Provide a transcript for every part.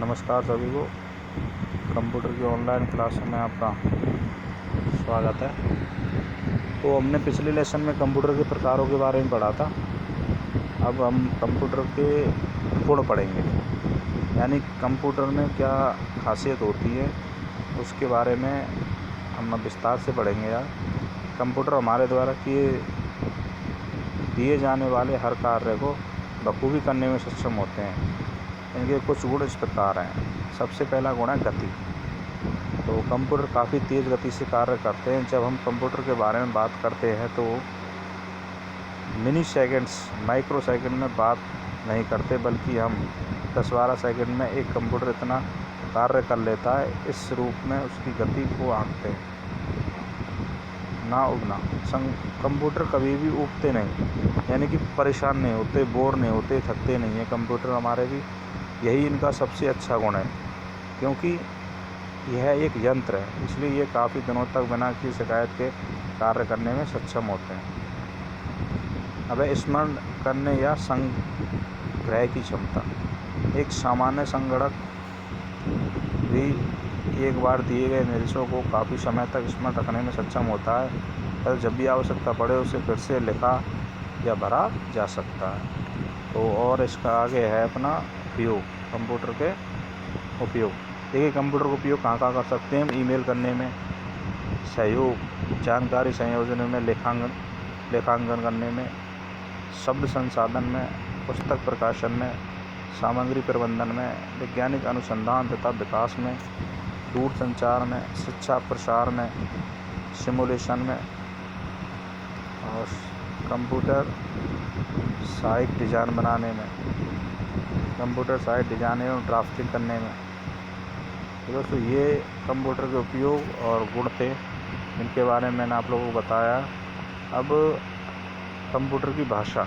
नमस्कार सभी को। कंप्यूटर की ऑनलाइन क्लासों में आपका स्वागत है। तो हमने पिछले लेसन में कंप्यूटर के प्रकारों के बारे में पढ़ा था। अब हम कंप्यूटर के गुण पढ़ेंगे, यानी कंप्यूटर में क्या खासियत होती है उसके बारे में हम विस्तार से पढ़ेंगे। यार, कंप्यूटर हमारे द्वारा दिए जाने वाले हर कार्य को बखूबी करने में सक्षम होते हैं। इनके कुछ गुण इस प्रकार हैं। सबसे पहला गुण है गति। तो कंप्यूटर काफ़ी तेज़ गति से कार्य करते हैं। जब हम कंप्यूटर के बारे में बात करते हैं तो मिनी सेकेंड्स, माइक्रो सेकेंड में बात नहीं करते, बल्कि हम 10-12 सेकेंड में एक कंप्यूटर इतना कार्य कर लेता है। इस रूप में उसकी गति को आंकते हैं। ना उगना, कंप्यूटर कभी भी उगते नहीं, यानी कि परेशान नहीं होते, बोर नहीं होते, थकते नहीं हैं कंप्यूटर हमारे भी। यही इनका सबसे अच्छा गुण है, क्योंकि यह एक यंत्र है, इसलिए ये काफ़ी दिनों तक बिना किसी शिकायत के कार्य करने में सक्षम होते हैं। अब स्मरण करने या संग्रह की क्षमता। एक सामान्य संगणक भी एक बार दिए गए निर्देशों को काफ़ी समय तक स्मरण रखने में सक्षम होता है, पर जब भी आवश्यकता पड़े उसे फिर से लिखा या भरा जा सकता है। तो और इसका आगे है अपना उपयोग, कंप्यूटर के उपयोग। देखिए, कंप्यूटर का उपयोग कहाँ कहाँ कर सकते हैं हम। ईमेल करने में, सहयोग, जानकारी संयोजन में, लेखांकन करने में, शब्द संसाधन में, पुस्तक प्रकाशन में, सामग्री प्रबंधन में, वैज्ञानिक अनुसंधान तथा विकास में, दूरसंचार में, शिक्षा प्रसार में, सिमुलेशन में, और कंप्यूटर साइट डिज़ाइन बनाने में, कंप्यूटर साइट डिज़ाइन एवं ड्राफ्टिंग करने में। तो दोस्तों, ये कंप्यूटर के उपयोग और गुण थे, इनके बारे में मैंने आप लोगों को बताया। अब कंप्यूटर की भाषा।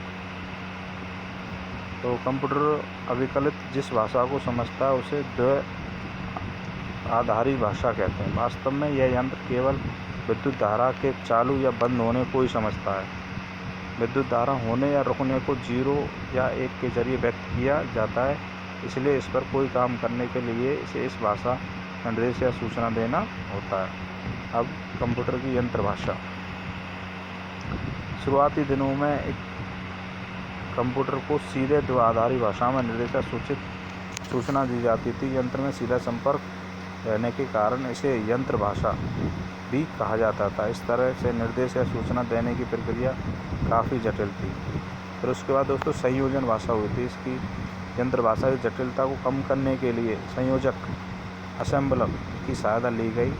तो कंप्यूटर अविकलित जिस भाषा को समझता है उसे द्वै आधारी भाषा कहते हैं। वास्तव में यह यंत्र केवल विद्युत धारा के चालू या बंद होने को ही समझता है। विद्युत धारा होने या रुकने को 0 या 1 के जरिए व्यक्त किया जाता है, इसलिए इस पर कोई काम करने के लिए इसे इस भाषा निर्देश या सूचना देना होता है। अब कंप्यूटर की यंत्र भाषा। शुरुआती दिनों में एक कंप्यूटर को सीधे द्विआधारी भाषा में निर्देश या सूचना दी जाती थी। यंत्र में सीधा संपर्क रहने के कारण इसे यंत्र भाषा भी कहा जाता था। इस तरह से निर्देश या सूचना देने की प्रक्रिया काफ़ी जटिल थी। फिर उसके बाद दोस्तों संयोजन भाषा हुई थी। इसकी यंत्र भाषा की जटिलता को कम करने के लिए संयोजक असेंबलर की सहायता ली गई।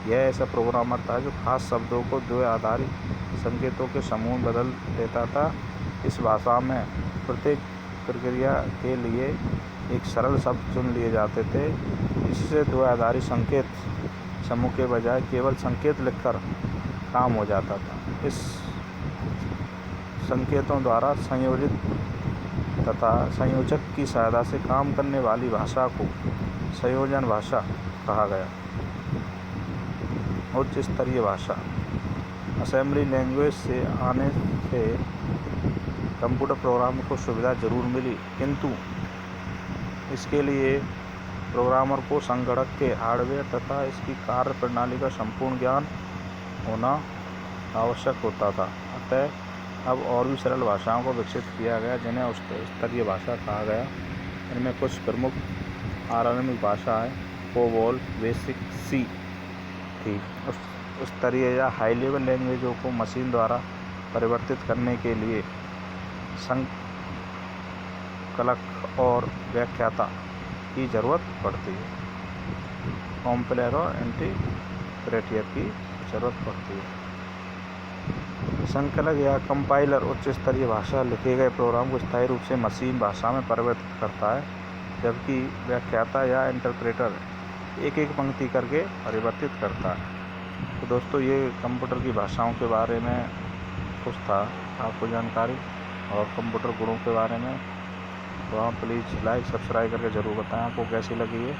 यह ऐसा प्रोग्रामर था जो खास शब्दों को द्विआधारी संकेतों के समूह में बदल देता था। इस भाषा में प्रत्येक प्रक्रिया के लिए एक सरल शब्द चुन लिए जाते थे। इससे द्विआधारी संकेत समूह के बजाय केवल संकेत लिखकर काम हो जाता था। इस संकेतों द्वारा संयोजित तथा संयोजक की सहायता से काम करने वाली भाषा को संयोजन भाषा कहा गया। उच्च स्तरीय भाषा। असेंबली लैंग्वेज से आने से कंप्यूटर प्रोग्राम को सुविधा जरूर मिली, किंतु इसके लिए प्रोग्रामर को संगणक के हार्डवेयर तथा इसकी कार्य प्रणाली का संपूर्ण ज्ञान होना आवश्यक होता था। अतः अब और भी सरल भाषाओं को विकसित किया गया, जिन्हें उच्च स्तरीय भाषा कहा गया। इनमें कुछ प्रमुख आरंभिक भाषा है। कोबोल, बेसिक, सी थी। उच्च स्तरीय या हाई लेवल लैंग्वेजों को मशीन द्वारा परिवर्तित करने के लिए संकलक और व्याख्याता की ज़रूरत पड़ती है। कॉम्पाइलर और इंटरप्रेटर की ज़रूरत पड़ती है। संकलक या कंपाइलर उच्च स्तरीय भाषा लिखे गए प्रोग्राम को स्थायी रूप से मशीन भाषा में परिवर्तित करता है, जबकि व्याख्याता या इंटरप्रेटर एक एक पंक्ति करके परिवर्तित करता है। तो दोस्तों, ये कंप्यूटर की भाषाओं के बारे में कुछ था आपको जानकारी, और कंप्यूटर गुणों के बारे में। तो आप प्लीज़ लाइक सब्सक्राइब करके ज़रूर बताएं आपको कैसी लगी है,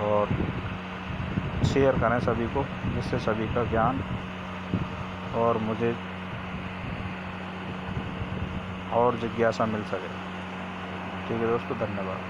और शेयर करें सभी को, जिससे सभी का ज्ञान और मुझे और जिज्ञासा मिल सके। ठीक है दोस्तों, धन्यवाद।